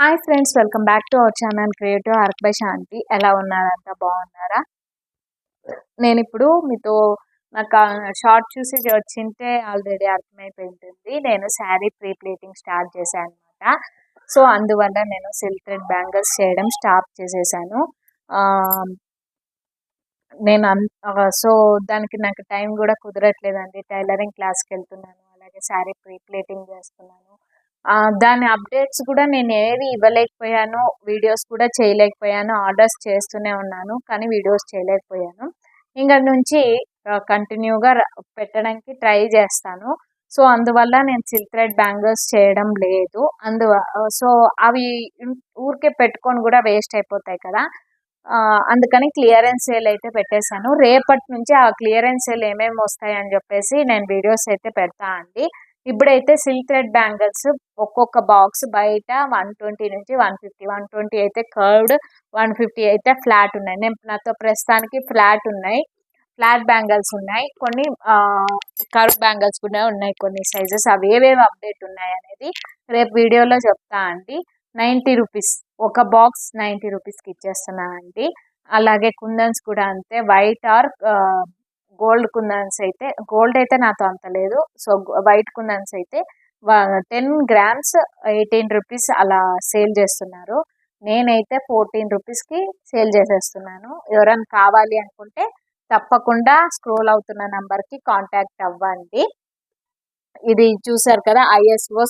Hi friends, welcome back to our channel creative arc by Shanti. ఎలా ఉన్నారంతా బాగున్నారా? నేను ఇప్పుడు మీతో నాకు షార్ట్ చూసి వచ్చింటే ఆల్రెడీ అర్థమైపోయి ఉంటుంది. నేను శారీ ప్రీ ప్లేటింగ్ స్టార్ట్ చేశాను అనమాట. సో అందువల్ల నేను సిల్క్ థ్రెడ్ బ్యాంగిల్స్ చేయడం స్టార్ట్ చేసేసాను. నేను సో దానికి నాకు టైం కూడా కుదరట్లేదండి. టైలరింగ్ క్లాస్కి వెళ్తున్నాను, అలాగే శారీ ప్రీ ప్లేటింగ్ చేస్తున్నాను. దాని అప్డేట్స్ కూడా నేను ఏవి ఇవ్వలేకపోయాను, వీడియోస్ కూడా చేయలేకపోయాను. ఆర్డర్స్ చేస్తూనే ఉన్నాను కానీ వీడియోస్ చేయలేకపోయాను. ఇంకా నుంచి కంటిన్యూగా పెట్టడానికి ట్రై చేస్తాను. సో అందువల్ల నేను సిల్క్ థ్రెడ్ బ్యాంగిల్స్ చేయడం లేదు. సో అవి ఊరికే పెట్టుకొని కూడా వేస్ట్ అయిపోతాయి కదా. అందుకని క్లియరెన్స్ సేల్ అయితే పెట్టేశాను. రేపటి నుంచి ఆ క్లియరెన్స్ సేల్ ఏమేమి వస్తాయని చెప్పేసి నేను వీడియోస్ అయితే పెడతా అండి. ఇప్పుడైతే సిల్క్ థ్రెడ్ బ్యాంగిల్స్ ఒక్కొక్క బాక్స్ బయట 120 నుంచి 150. 120 అయితే కర్వ్డ్, 150 అయితే ఫ్లాట్ ఉన్నాయి. నేను నాతో ప్రస్తుతానికి ఫ్లాట్ ఉన్నాయి, ఫ్లాట్ బ్యాంగిల్స్ ఉన్నాయి. కొన్ని కర్వ్ బ్యాంగిల్స్ కూడా ఉన్నాయి, కొన్ని సైజెస్. అవి ఏవేవి అప్డేట్ ఉన్నాయి అనేది రేపు వీడియోలో చెప్తా అండి. 90 రూపీస్ ఒక బాక్స్, 90 రూపీస్కి ఇచ్చేస్తున్నా అండి. అలాగే కుందన్స్ కూడా అంతే. వైట్ ఆర్ గోల్డ్ కుందన్స్ అయితే, గోల్డ్ అయితే నాతో అంత లేదు. సో వైట్ కుందన్స్ అయితే 10 గ్రామ్స్ 18 రూపీస్ అలా సేల్ చేస్తున్నారు. నేనైతే 14 రూపీస్కి సేల్ చేసేస్తున్నాను. ఎవరైనా కావాలి అనుకుంటే తప్పకుండా స్క్రోల్ అవుతున్న నంబర్కి కాంటాక్ట్ అవ్వండి. ఇది చూసారు కదా, ISO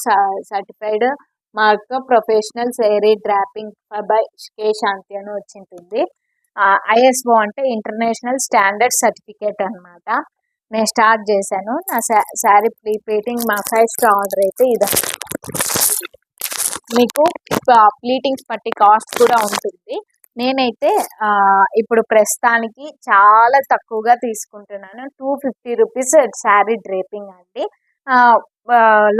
certified mark professional sari draping by K Shanti అని వచ్చింటుంది. ISO అంటే ఇంటర్నేషనల్ స్టాండర్డ్ సర్టిఫికేట్ అనమాట. నేను స్టార్ట్ చేశాను నా శారీ ప్రీ ప్లేటింగ్. మా ఫస్ట్ ఆర్డర్ అయితే ఇది. మీకు ప్లీటింగ్స్ బట్టి కాస్ట్ కూడా ఉంటుంది. నేనైతే ఇప్పుడు ప్రస్తుతానికి చాలా తక్కువగా తీసుకుంటున్నాను. 250 రూపీస్ శారీ డ్రేపింగ్ అండి.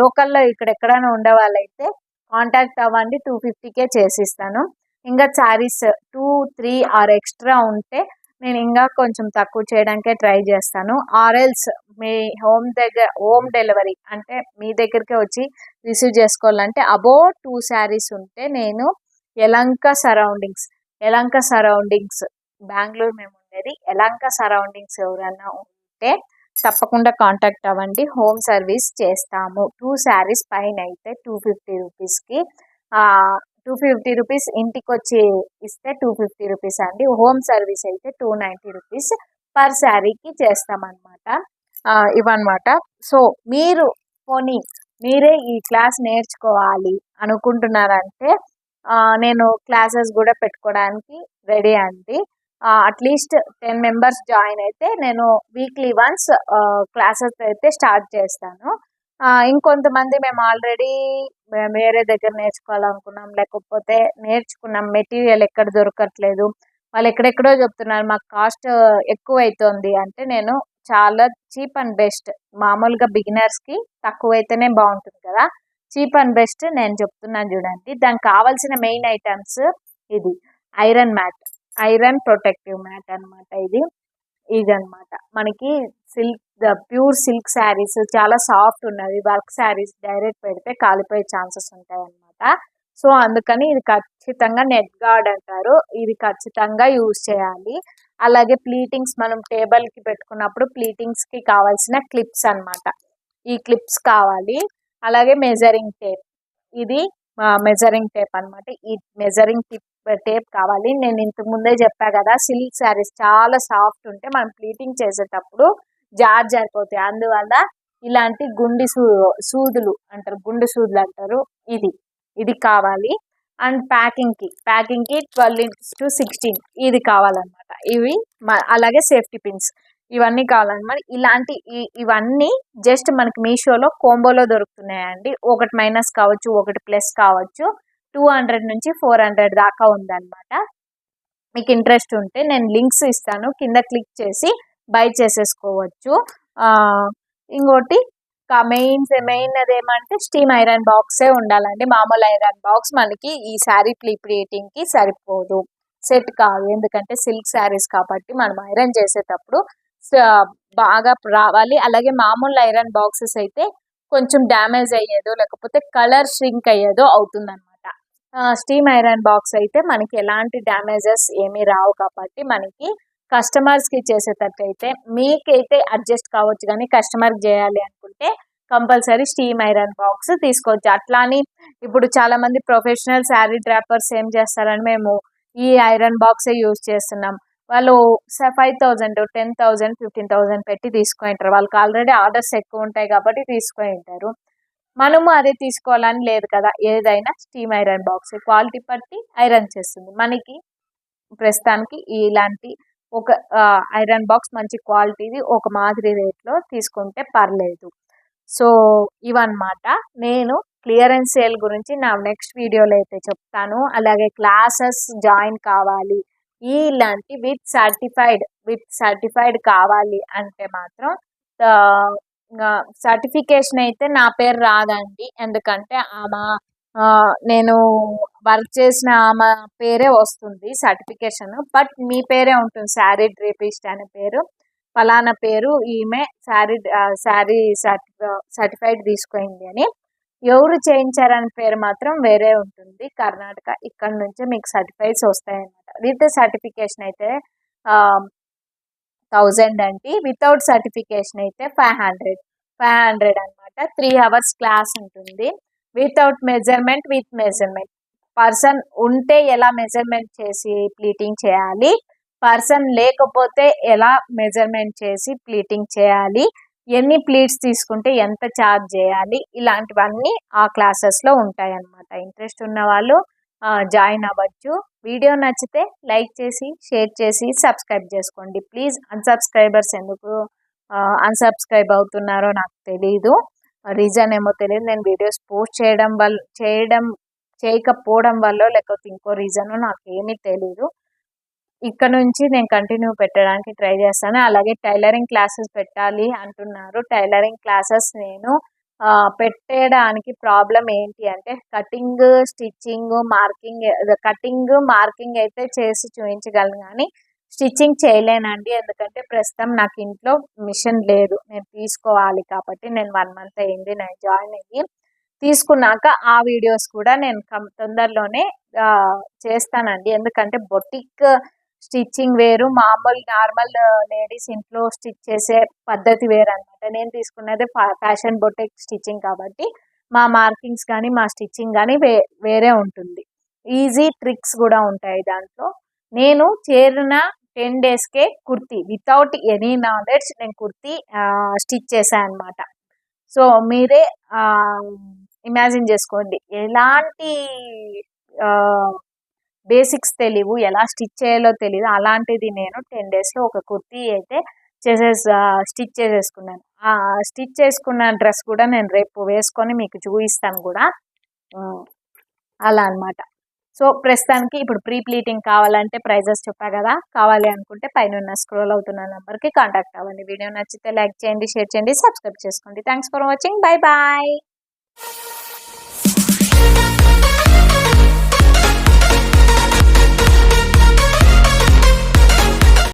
లోకల్లో ఇక్కడెక్కడైనా ఉండే వాళ్ళైతే కాంటాక్ట్ అవ్వండి, 250కే చేసిస్తాను. ఇంకా శారీస్ 2-3 ఆర్ ఎక్స్ట్రా ఉంటే నేను ఇంకా కొంచెం తక్కువ చేయడానికే ట్రై చేస్తాను. ఆర్ఎల్స్ మీ హోమ్ డెలివరీ అంటే మీ దగ్గరికి వచ్చి రిసీవ్ చేసుకోవాలంటే అబౌట్ 2 శారీస్ ఉంటే నేను యలంక సరౌండింగ్స్ బెంగళూరు మేము ఉండేది. యలంక సరౌండింగ్స్ ఎవరైనా ఉంటే తప్పకుండా కాంటాక్ట్ అవ్వండి, హోమ్ సర్వీస్ చేస్తాము. 2 శారీస్ పైన అయితే 250 రూపీస్కి. 250 రూపీస్ ఇంటికి వచ్చి ఇస్తే 250 రూపీస్ అండి. హోమ్ సర్వీస్ అయితే 290 రూపీస్ పర్ శారీకి చేస్తామన్నమాట. ఇవన్నమాట. సో మీరే ఈ క్లాస్ నేర్చుకోవాలి అనుకుంటున్నారంటే నేను క్లాసెస్ కూడా పెట్టుకోవడానికి రెడీ అండి. అట్లీస్ట్ 10 మెంబర్స్ జాయిన్ అయితే నేను వీక్లీ వన్స్ క్లాసెస్ అయితే స్టార్ట్ చేస్తాను. ఇంకొంతమంది మేము ఆల్రెడీ వేరే దగ్గర నేర్చుకోవాలనుకున్నాం, లేకపోతే నేర్చుకున్నాం, మెటీరియల్ ఎక్కడ దొరకట్లేదు, వాళ్ళు ఎక్కడెక్కడో చెప్తున్నారు, మాకు కాస్ట్ ఎక్కువ అవుతుంది అంటే నేను చాలా చీప్ అండ్ బెస్ట్, మామూలుగా బిగినర్స్కి తక్కువ అయితేనే బాగుంటుంది కదా, చీప్ అండ్ బెస్ట్ నేను చెప్తున్నాను చూడండి. దానికి కావాల్సిన మెయిన్ ఐటమ్స్ ఇది ఐరన్ ప్రొటెక్టివ్ మ్యాట్ అనమాట. ఇదనమాట మనకి ప్యూర్ సిల్క్ శారీస్ చాలా సాఫ్ట్ ఉన్నవి. వర్క్ శారీస్ డైరెక్ట్ పెడితే కాలిపోయే ఛాన్సెస్ ఉంటాయి అనమాట. సో అందుకని ఇది ఖచ్చితంగా నెట్ గార్డ్ అంటారు, ఇది ఖచ్చితంగా యూజ్ చేయాలి. అలాగే ప్లీటింగ్స్ మనం టేబుల్కి పెట్టుకున్నప్పుడు ప్లీటింగ్స్కి కావాల్సిన క్లిప్స్ అనమాట, ఈ క్లిప్స్ కావాలి. అలాగే మెజరింగ్ టేప్, ఇది మెజరింగ్ టేప్ అనమాట. ఈ మెజరింగ్ టేప్ కావాలి. నేను ఇంతకు ముందే చెప్పా కదా, సిల్క్ శారీస్ చాలా సాఫ్ట్ ఉంటే మనం ప్లీటింగ్ చేసేటప్పుడు జారిపోతాయి. అందువల్ల ఇలాంటి సూదులు అంటారు, ఇది కావాలి. అండ్ ప్యాకింగ్కి 12-16 ఇది కావాలన్నమాట. అలాగే సేఫ్టీ పిన్స్ ఇవన్నీ కావాలన్నమాట. ఇవన్నీ జస్ట్ మనకి మీషోలో కోంబోలో దొరుకుతున్నాయండి. ఒకటి మైనస్ కావచ్చు, ఒకటి ప్లస్ కావచ్చు. 200 నుంచి 400 దాకా ఉందన్నమాట. మీకు ఇంట్రెస్ట్ ఉంటే నేను లింక్స్ ఇస్తాను, కింద క్లిక్ చేసి బై చేసేసుకోవచ్చు. ఇంకోటి మెయిన్ అదేమంటే స్టీమ్ ఐరన్ బాక్సే ఉండాలండి. మామూలు ఐరన్ బాక్స్ మనకి ఈ శారీ ప్లీటింగ్కి సరిపోదు, సెట్ కాదు. ఎందుకంటే సిల్క్ శారీస్ కాబట్టి మనం ఐరన్ చేసేటప్పుడు బాగా రావాలి. అలాగే మామూలు ఐరన్ బాక్సెస్ అయితే కొంచెం డ్యామేజ్ అయ్యేదో లేకపోతే కలర్ ష్రింక్ అయ్యేదో అవుతుందన్నమాట. స్టీమ్ ఐరన్ బాక్స్ అయితే మనకి ఎలాంటి డ్యామేజెస్ ఏమీ రావు కాబట్టి మనకి కస్టమర్స్కి చేసేటట్టయితే మీకైతే అడ్జస్ట్ కావచ్చు, కానీ కస్టమర్కి చేయాలి అనుకుంటే కంపల్సరీ స్టీమ్ ఐరన్ బాక్స్ తీసుకోవచ్చు. అట్లా అని ఇప్పుడు చాలామంది ప్రొఫెషనల్ శారీ డ్రాపర్స్ ఏం చేస్తారని మేము ఈ ఐరన్ బాక్సే యూజ్ చేస్తున్నాం, వాళ్ళు 5,000 10,000 15,000 పెట్టి తీసుకుంటారు. వాళ్ళకి ఆల్రెడీ ఆర్డర్స్ ఎక్కువ ఉంటాయి కాబట్టి తీసుకుంటారు. మనము అదే తీసుకోవాలని లేదు కదా, ఏదైనా స్టీమ్ ఐరన్ బాక్స్ క్వాలిటీ బట్టి ఐరన్ చేస్తుంది. మనకి ప్రస్తుతానికి ఇలాంటి ఒక ఐరన్ బాక్స్ మంచి క్వాలిటీది ఒక మాదిరి రేట్లో తీసుకుంటే పర్లేదు. సో ఇవన్నమాట. నేను క్లియరెన్స్ సేల్ గురించి నా నెక్స్ట్ వీడియోలో అయితే చెప్తాను. అలాగే క్లాసెస్ జాయిన్ కావాలి ఇలాంటి విత్ సర్టిఫైడ్ కావాలి అంటే మాత్రం సర్టిఫికేషన్ అయితే నా పేరు రాదండి, ఎందుకంటే ఆమె నేను వర్క్ చేసిన ఆమె పేరే వస్తుంది సర్టిఫికేషన్, బట్ మీ పేరే ఉంటుంది. శారీ డ్రేపిస్ట్ అనే పేరు, ఫలానా పేరు ఈమె శారీ సర్టిఫైడ్ తీసుకుంది అని. ఎవరు చేయించారని పేరు మాత్రం వేరే ఉంటుంది, కర్ణాటక. ఇక్కడ నుంచే మీకు సర్టిఫైడ్స్ వస్తాయన్నమాట. విత్ సర్టిఫికేషన్ అయితే 1000 అండి, వితౌట్ సర్టిఫికేషన్ అయితే 500 అనమాట. 3 hours క్లాస్ ఉంటుంది. Without measurement, with measurement. Person ఉంటే ఎలా మెజర్మెంట్ చేసి ప్లీటింగ్ చేయాలి, పర్సన్ లేకపోతే ఎలా మెజర్మెంట్ చేసి ప్లీటింగ్ చేయాలి, ఎన్ని ప్లీట్స్ తీసుకుంటే ఎంత ఛార్జ్ చేయాలి, ఇలాంటివన్నీ ఆ క్లాసెస్లో ఉంటాయి అన్నమాట. ఇంట్రెస్ట్ ఉన్న వాళ్ళు జాయిన్ అవ్వచ్చు. వీడియో నచ్చితే లైక్ చేసి షేర్ చేసి సబ్స్క్రైబ్ చేసుకోండి ప్లీజ్. అన్సబ్స్క్రైబర్స్ ఎందుకు అన్సబ్స్క్రైబ్ అవుతున్నారో నాకు తెలీదు, రీజన్ ఏమో తెలియదు. నేను వీడియోస్ పోస్ట్ చేయకపోవడం వల్ల లేకపోతే ఇంకో రీజను నాకు ఏమీ తెలీదు. ఇక్కడ నుంచి నేను కంటిన్యూ పెట్టడానికి ట్రై చేస్తాను. అలాగే టైలరింగ్ క్లాసెస్ పెట్టాలి అంటున్నారు. టైలరింగ్ క్లాసెస్ నేను పెట్టడానికి ప్రాబ్లం ఏంటి అంటే కటింగ్, స్టిచ్చింగ్, మార్కింగ్ అయితే చేసి చూపించగలను, కానీ స్టిచ్చింగ్ చేయలేనండి. ఎందుకంటే ప్రస్తుతం నాకు ఇంట్లో మిషన్ లేదు, నేను తీసుకోవాలి కాబట్టి. నేను 1 month అయింది నేను జాయిన్ అయ్యి. తీసుకున్నాక ఆ వీడియోస్ కూడా నేను తొందరలోనే చేస్తానండి. ఎందుకంటే బొటిక్ స్టిచ్చింగ్ వేరు, మామూలు నార్మల్ లేడీస్ ఇంట్లో స్టిచ్ చేసే పద్ధతి వేరు అనమాట. నేను తీసుకున్నది ఫ్యాషన్ బొటిక్ స్టిచ్చింగ్ కాబట్టి మా మార్కింగ్స్ కానీ మా స్టిచ్చింగ్ కానీ వేరే ఉంటుంది. ఈజీ ట్రిక్స్ కూడా ఉంటాయి దాంట్లో. నేను చేరిన 10 daysకే కుర్తీ వితౌట్ ఎనీ నాలెడ్జ్ నేను కుర్తీ స్టిచ్ చేశాను అనమాట. సో మీరే ఇమాజిన్ చేసుకోండి, ఎలాంటి బేసిక్స్ తెలియవు, ఎలా స్టిచ్ చేయాలో తెలియదు. అలాంటిది నేను 10 daysలో ఒక కుర్తీ అయితే స్టిచ్ చేసేసుకున్నాను. ఆ స్టిచ్ చేసుకున్న డ్రెస్ కూడా నేను రేపు వేసుకొని మీకు చూపిస్తాను కూడా, అలా అనమాట. సో ప్రస్తుతానికి ఇప్పుడు ప్రీ ప్లీటింగ్ కావాలంటే ప్రైజెస్ చెప్పా కదా, కావాలి అనుకుంటే పైన స్క్రోల్ అవుతున్న నెంబర్కి కాంటాక్ట్ అవ్వండి. వీడియో నచ్చితే లైక్ చేయండి, షేర్ చేయండి, సబ్స్క్రైబ్ చేసుకోండి. Thanks for watching. Bye bye.